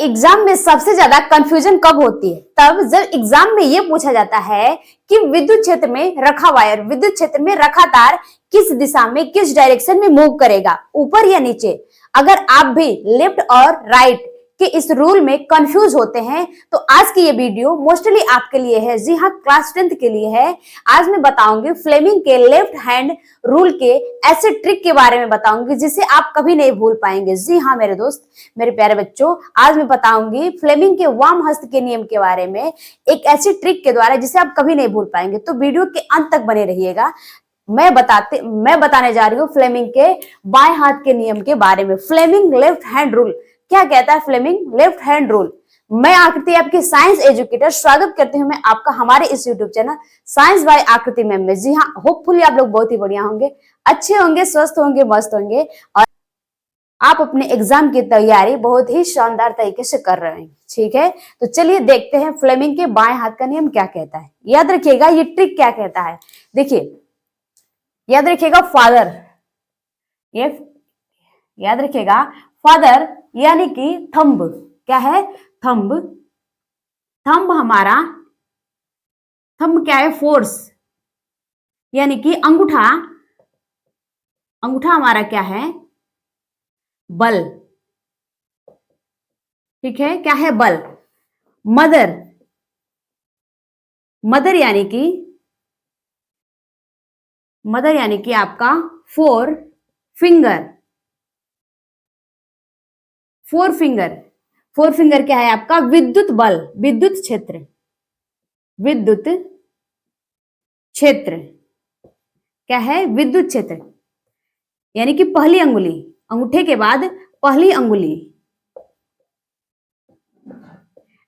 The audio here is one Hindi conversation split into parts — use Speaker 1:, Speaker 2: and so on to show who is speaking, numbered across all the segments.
Speaker 1: एग्जाम में सबसे ज्यादा कंफ्यूजन कब होती है? तब जब एग्जाम में ये पूछा जाता है कि विद्युत क्षेत्र में रखा वायर, विद्युत क्षेत्र में रखा तार किस दिशा में, किस डायरेक्शन में मूव करेगा, ऊपर या नीचे। अगर आप भी लेफ्ट और राइट कि इस रूल में कंफ्यूज होते हैं तो आज की ये वीडियो मोस्टली आपके लिए है। जी हाँ, क्लास 10th के लिए है। आज मैं बताऊंगी फ्लेमिंग के लेफ्ट हैंड रूल के ऐसे ट्रिक के बारे में बताऊंगी जिसे आप कभी नहीं भूल पाएंगे। जी हाँ मेरे दोस्त, मेरे प्यारे बच्चों, आज मैं बताऊंगी फ्लेमिंग के वाम हस्त के नियम के बारे में एक ऐसी ट्रिक के द्वारा जिसे आप कभी नहीं भूल पाएंगे। तो वीडियो के अंत तक बने रहिएगा। मैं बताने जा रही हूँ फ्लेमिंग के बाएं हाथ के नियम के बारे में। फ्लेमिंग लेफ्ट हैंड रूल क्या कहता है? Fleming left hand rule. मैं आकृति आपकी साइंस एजुकेटर स्वागत करती हूँ मैं आपका हमारे इस यूट्यूब चैनल साइंस बाय आकृति मैम में। जी हाँ, होपफुली आप लोग बहुत ही बढ़िया होंगे, अच्छे होंगे, स्वस्थ होंगे, मस्त होंगे और आप अपने एग्जाम की तैयारी बहुत ही शानदार तरीके से कर रहे हैं। ठीक है, तो चलिए देखते हैं फ्लेमिंग के बाएं हाथ का नियम क्या कहता है। याद रखिएगा ये ट्रिक क्या कहता है। देखिए, याद रखिएगा फादर, ये याद रखिएगा फादर यानी कि थंब। क्या है? थंब। थंब हमारा, थंब क्या है? फोर्स यानी कि अंगूठा। अंगूठा हमारा क्या है? बल। ठीक है, क्या है? बल। मदर, मदर यानी कि आपका four finger. Four finger, four finger क्या है आपका? विद्युत बल, विद्युत क्षेत्र, विद्युत क्षेत्र क्या है? विद्युत क्षेत्र यानी कि पहली अंगुली, अंगूठे के बाद पहली अंगुली।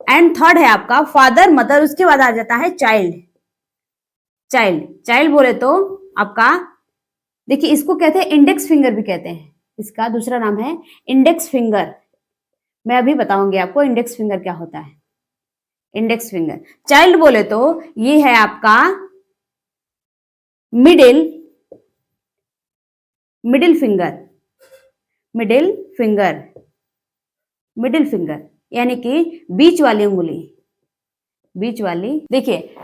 Speaker 1: एंड थर्ड है आपका फादर मदर, उसके बाद आ जाता है चाइल्ड। चाइल्ड, चाइल्ड बोले तो आपका देखिए इसको कहते हैं इंडेक्स फिंगर भी कहते हैं, इसका दूसरा नाम है इंडेक्स फिंगर। मैं अभी बताऊंगी आपको इंडेक्स फिंगर क्या होता है। Index finger. चाइल्ड बोले तो ये है आपका middle finger, middle finger, middle finger यानी कि बीच वाली उंगली, बीच वाली। देखिए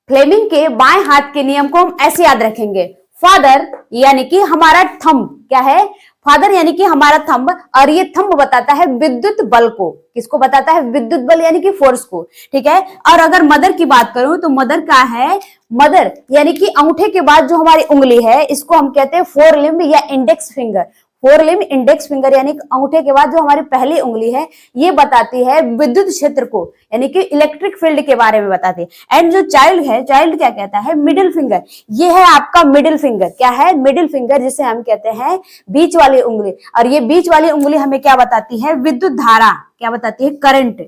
Speaker 1: फ्लेमिंग के बाएं हाथ के नियम को हम ऐसे याद रखेंगे। फादर यानी कि हमारा थंब। क्या है? फादर यानी कि हमारा थंब, और ये थंब बताता है विद्युत बल को। किसको बताता है? विद्युत बल यानी कि फोर्स को। ठीक है, और अगर मदर की बात करूं तो मदर क्या है? मदर यानी कि अंगूठे के बाद जो हमारी उंगली है इसको हम कहते हैं फोर लिम्ब या index finger. Four limb index finger यानी अंगूठे के बाद जो हमारी पहली उंगली है ये बताती है विद्युत क्षेत्र को, यानी कि इलेक्ट्रिक फील्ड के बारे में बताती है। एंड जो चाइल्ड है, चाइल्ड क्या कहता है? Middle finger. ये है आपका मिडिल फिंगर। क्या है? मिडिल फिंगर, जिसे हम कहते हैं बीच वाली उंगली। और ये बीच वाली उंगली हमें क्या बताती है? विद्युत धारा। क्या बताती है? करंट।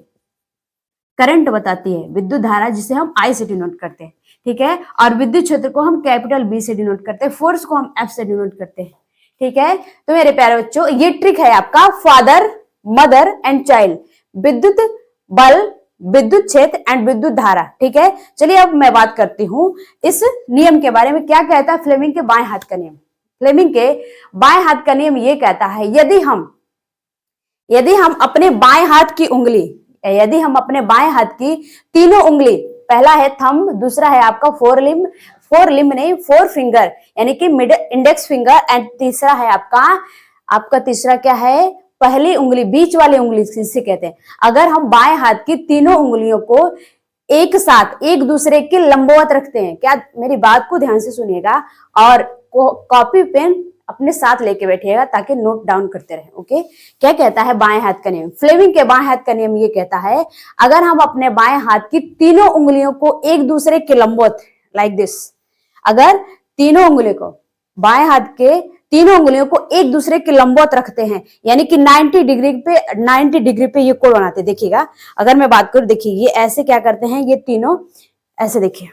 Speaker 1: करंट बताती है, विद्युत धारा, जिसे हम आई से डिनोट करते हैं। ठीक है, और विद्युत क्षेत्र को हम कैपिटल बी से डिनोट करते हैं, फोर्स को हम एफ से डिनोट करते हैं। ठीक है, तो मेरे प्यारे बच्चों ये ट्रिक है आपका फादर मदर एंड चाइल्ड, विद्युत बल, विद्युत क्षेत्र एंड विद्युत धारा। ठीक है, चलिए अब मैं बात करती हूं इस नियम के बारे में। क्या कहता है फ्लेमिंग के बाएं हाथ का नियम? फ्लेमिंग के बाएं हाथ का नियम ये कहता है यदि हम अपने बाएं हाथ की उंगली, यदि हम अपने बाएं हाथ की तीनों उंगली, पहला है थंब, दूसरा है आपका फोर लिम्ब नहीं, फोर फिंगर यानी कि मिडिल इंडेक्स फिंगर, एंड तीसरा है आपका तीसरा क्या है? पहली उंगली, बीच वाली उंगली जिसे कहते हैं। अगर हम बाएं हाथ की तीनों उंगलियों को एक साथ एक दूसरे के लंबवत रखते हैं, क्या मेरी बात को ध्यान से सुनिएगा और कॉपी पेन अपने साथ लेके बैठिएगा ताकि नोट डाउन करते रहे। ओके, क्या कहता है बाएं हाथ का नियम? फ्लेमिंग के बाएं हाथ का नियम ये कहता है अगर हम अपने बाएं हाथ की तीनों उंगलियों को एक दूसरे के लंबवत, लाइक दिस, अगर तीनों उंगलियों को, बाएं हाथ के तीनों उंगलियों को एक दूसरे के लंबवत रखते हैं, यानी कि 90 डिग्री पे ये कोण बनाते हैं। देखिएगा, अगर मैं बात करूं, देखिए ये ऐसे क्या करते हैं, ये तीनों ऐसे, देखिए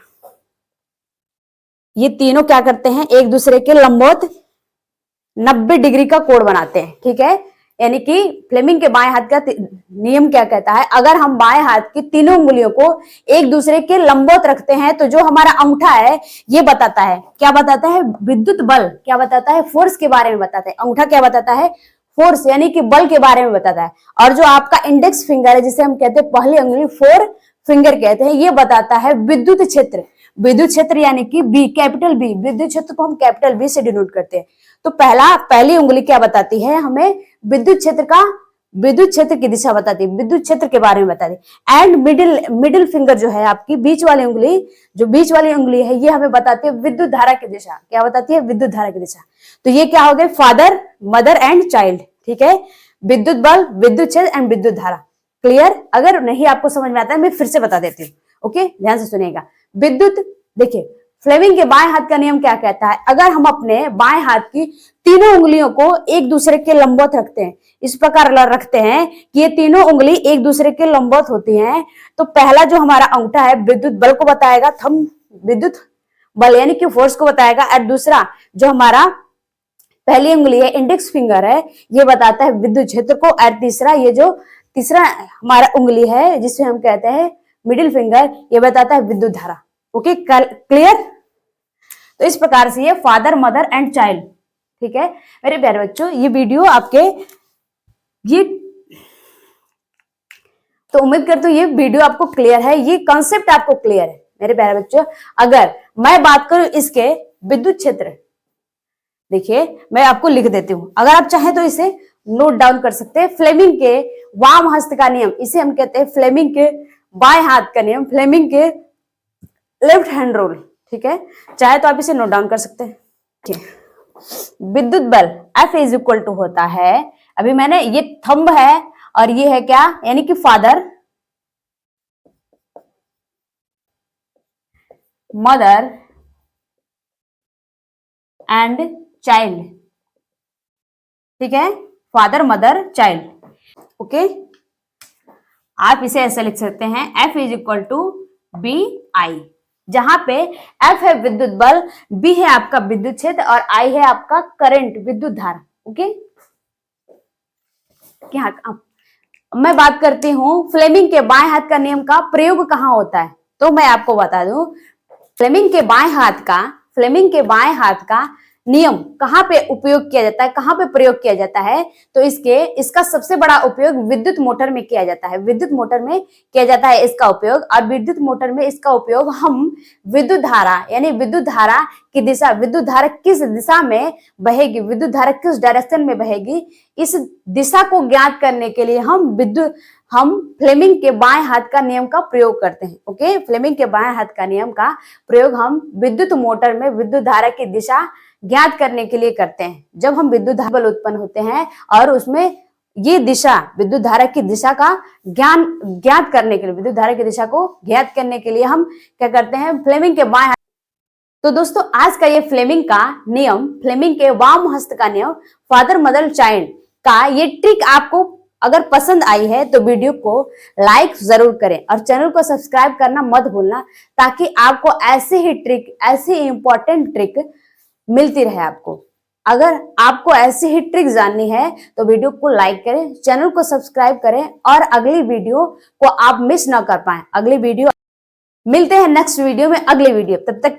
Speaker 1: ये तीनों क्या करते हैं? एक दूसरे के लंबवत 90 डिग्री का कोण बनाते हैं। ठीक है, यानी कि फ्लेमिंग के बाएं हाथ का नियम क्या कहता है? अगर हम बाएं हाथ की तीनों उंगलियों को एक दूसरे के लंबवत रखते हैं तो जो हमारा अंगूठा है ये बताता है, क्या बताता है? विद्युत बल। क्या बताता है? फोर्स के बारे में बताता है। अंगूठा क्या बताता है? फोर्स यानी कि बल के बारे में बताता है। और जो आपका इंडेक्स फिंगर है, जिसे हम कहते हैं पहली उंगली, फोर फिंगर कहते हैं, ये बताता है विद्युत क्षेत्र। विद्युत क्षेत्र यानी कि बी, कैपिटल बी, विद्युत क्षेत्र को हम कैपिटल बी से डिनोट करते हैं। तो पहली उंगली क्या बताती है हमें? विद्युत क्षेत्र की दिशा बताती है, विद्युत क्षेत्र के बारे में बताती है। एंड मिडिल फिंगर जो है आपकी बीच वाली उंगली है, ये हमें बताती है विद्युत धारा की दिशा। क्या बताती है? विद्युत धारा की दिशा। तो ये क्या हो गए? Father, mother and child. ठीक है, विद्युत बल, विद्युत क्षेत्र एंड विद्युत धारा। क्लियर? अगर नहीं आपको समझ में आता है मैं फिर से बता देती हूँ। ओके, ध्यान से सुनिएगा। विद्युत, देखिए फ्लेमिंग के बाएं हाथ का नियम क्या कहता है? अगर हम अपने बाएं हाथ की तीनों उंगलियों को एक दूसरे के लंबवत रखते हैं, इस प्रकार रखते हैं कि ये तीनों उंगली एक दूसरे के लंबवत होती हैं, तो पहला जो हमारा अंगूठा है विद्युत बल को बताएगा, थंब विद्युत बल यानी कि फोर्स को बताएगा। और दूसरा जो हमारा पहली उंगली है, इंडेक्स फिंगर है, ये बताता है विद्युत क्षेत्र को। और तीसरा हमारा उंगली है जिसे हम कहते हैं मिडिल फिंगर, ये बताता है विद्युत धारा। Okay, clear? तो इस प्रकार से ये फादर, मदर एंड चाइल्ड। ठीक है मेरे प्यारे बच्चों, ये वीडियो आपके ये तो उम्मीद करती हूँ ये वीडियो आपको क्लियर है, ये कॉन्सेप्ट आपको क्लियर है मेरे प्यारे बच्चों। अगर मैं बात करूं इसके विद्युत क्षेत्र, देखिए मैं आपको लिख देती हूं, अगर आप चाहें तो इसे नोट डाउन कर सकते हैं। फ्लेमिंग के वाम हस्त का नियम, इसे हम कहते हैं फ्लेमिंग के बाएं हाथ का नियम, फ्लेमिंग के लेफ्ट हैंड रूल। ठीक है, चाहे तो आप इसे नोट डाउन कर सकते हैं। ठीक है, विद्युत बल F इज इक्वल टू होता है, अभी मैंने ये थंब है और ये है क्या, यानी कि फादर, मदर एंड चाइल्ड। ठीक है, फादर, मदर, चाइल्ड। ओके, आप इसे ऐसे लिख सकते हैं, F is equal to B I, जहां पे F है विद्युत बल, B है आपका विद्युत क्षेत्र और I है आपका करंट, विद्युत धारा। ओके, क्या मैं बात करती हूं फ्लेमिंग के बाएं हाथ का नियम का प्रयोग कहां होता है, तो मैं आपको बता दूं फ्लेमिंग के बाएं हाथ का नियम कहां पे उपयोग किया जाता है, कहां पे प्रयोग किया जाता है? तो इसका सबसे बड़ा उपयोग विद्युत मोटर में किया जाता है, विद्युत मोटर में किया जाता है इसका उपयोग। और विद्युत मोटर में इसका उपयोग हम विद्युत धारा यानी विद्युत धारा की दिशा, विद्युत धारा किस दिशा में बहेगी, विद्युत धारा किस डायरेक्शन में बहेगी, इस दिशा को ज्ञात करने के लिए हम फ्लेमिंग के बाएं हाथ का नियम का प्रयोग करते हैं। ओके, फ्लेमिंग के बाएं हाथ का नियम का प्रयोग हम विद्युत मोटर में विद्युत धारा की दिशा ज्ञात करने के लिए करते हैं। जब हम विद्युत धारा बल उत्पन्न होते हैं और उसमें ये दिशा, विद्युत धारा की दिशा का ज्ञात करने के लिए, विद्युत धारा की दिशा को ज्ञात करने के लिए हम क्या करते हैं, फ्लेमिंग के बाएं। तो दोस्तों आज का ये फ्लेमिंग का नियम, फ्लेमिंग के वाम हस्त का नियम, फादर, मदर, चाइल्ड का ये ट्रिक आपको अगर पसंद आई है तो वीडियो को लाइक जरूर करें और चैनल को सब्सक्राइब करना मत भूलना, ताकि आपको ऐसे ही ट्रिक, ऐसी इंपॉर्टेंट ट्रिक मिलती रहे आपको। अगर आपको ऐसी ही ट्रिक जाननी है तो वीडियो को लाइक करें, चैनल को सब्सक्राइब करें और अगली वीडियो को आप मिस ना कर पाए। अगली वीडियो मिलते हैं नेक्स्ट वीडियो में, अगली वीडियो, तब तक